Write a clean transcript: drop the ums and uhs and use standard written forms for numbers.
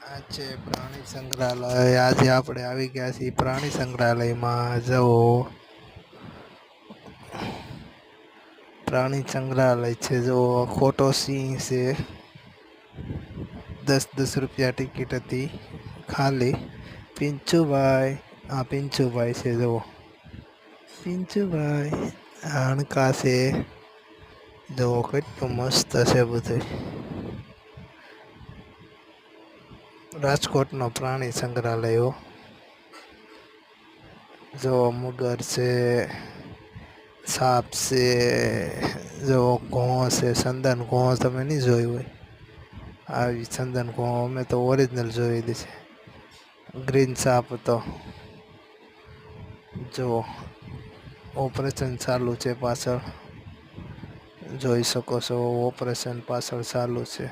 આ છે પ્રાણી સંગ્રહાલય. આજે આપણે આવી ગયા છીએ પ્રાણી સંગ્રહાલયમાં. જુઓ, પ્રાણી સંગ્રહાલય છે. જો ખોટો સિંહ છે. 10-10 રૂપિયા ટિકિટ હતી ખાલી. પિંચુભાઈ, આ પિંચુભાઈ છે. જુઓ, પિંચુભાઈ હાણકા છે. જુઓ કેટલું મસ્ત છે બધું. રાજકોટનો પ્રાણી સંગ્રહાલય. જો મગર છે, સાપ છે, જો ઘોં છે. ચંદન ઘોં તમે નહીં જોયું હોય. આવી ચંદન ઘોં અમે તો ઓરિજિનલ જોયેલી છે. ગ્રીન સાપ હતો. જો ઓપરેશન ચાલુ છે પાછળ. જોઈ શકો છો, ઓપરેશન પાછળ ચાલુ છે.